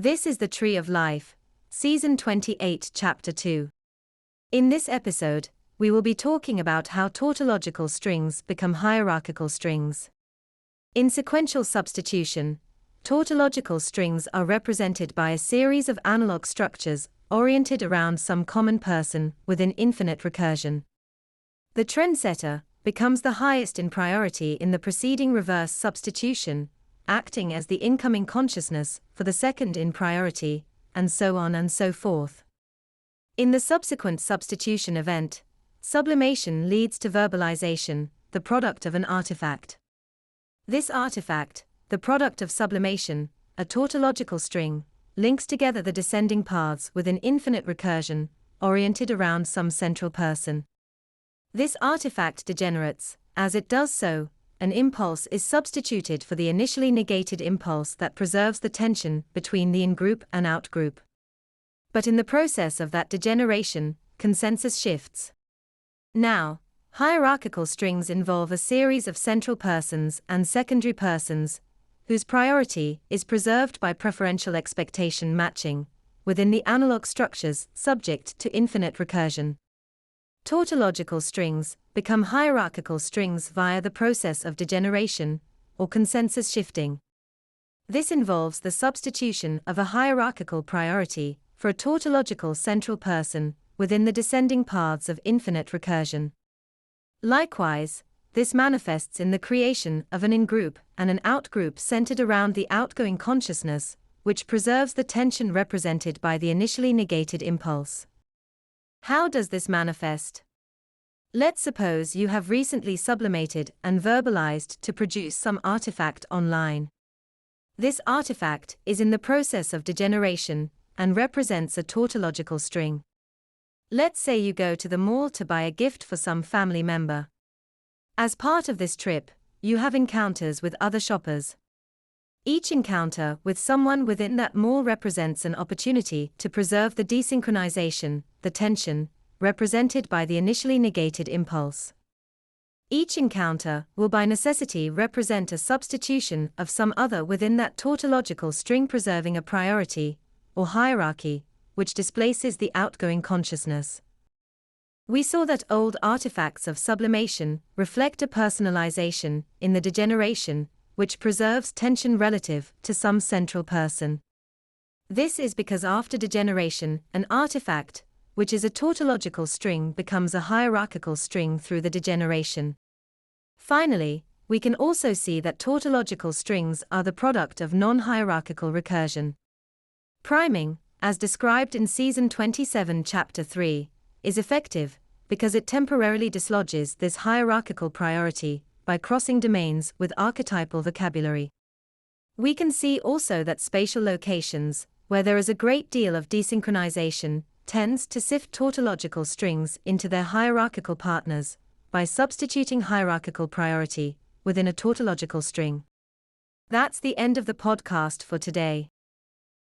This is the Tree of Life, Season 28, Chapter 2. In this episode, we will be talking about how tautological strings become hierarchical strings. In sequential substitution, tautological strings are represented by a series of analog structures oriented around some common person within infinite recursion. The trendsetter becomes the highest in priority in the preceding reverse substitution, acting as the incoming consciousness for the second in priority, and so on and so forth. In the subsequent substitution event, sublimation leads to verbalization, the product of an artifact. This artifact, the product of sublimation, a tautological string, links together the descending paths within infinite recursion, oriented around some central person. This artifact degenerates. As it does so, an impulse is substituted for the initially negated impulse that preserves the tension between the in-group and out-group. But in the process of that degeneration, consensus shifts. Now, hierarchical strings involve a series of central persons and secondary persons, whose priority is preserved by preferential expectation matching, within the analog structures subject to infinite recursion. Tautological strings become hierarchical strings via the process of degeneration, or consensus shifting. This involves the substitution of a hierarchical priority for a tautological central person within the descending paths of infinite recursion. Likewise, this manifests in the creation of an in-group and an out-group centered around the outgoing consciousness, which preserves the tension represented by the initially negated impulse. How does this manifest? Let's suppose you have recently sublimated and verbalized to produce some artifact online. This artifact is in the process of degeneration and represents a tautological string. Let's say you go to the mall to buy a gift for some family member. As part of this trip, you have encounters with other shoppers. Each encounter with someone within that mall represents an opportunity to preserve the desynchronization, the tension, represented by the initially negated impulse. Each encounter will by necessity represent a substitution of some other within that tautological string preserving a priority, or hierarchy, which displaces the outgoing consciousness. We saw that old artifacts of sublimation reflect a personalization in the degeneration, which preserves tension relative to some central person. This is because after degeneration, an artifact, which is a tautological string, becomes a hierarchical string through the degeneration. Finally, we can also see that tautological strings are the product of non-hierarchical recursion. Priming, as described in Season 27, Chapter 3, is effective because it temporarily dislodges this hierarchical priority by crossing domains with archetypal vocabulary. We can see also that spatial locations, where there is a great deal of desynchronization, tends to sift tautological strings into their hierarchical partners by substituting hierarchical priority within a tautological string. That's the end of the podcast for today.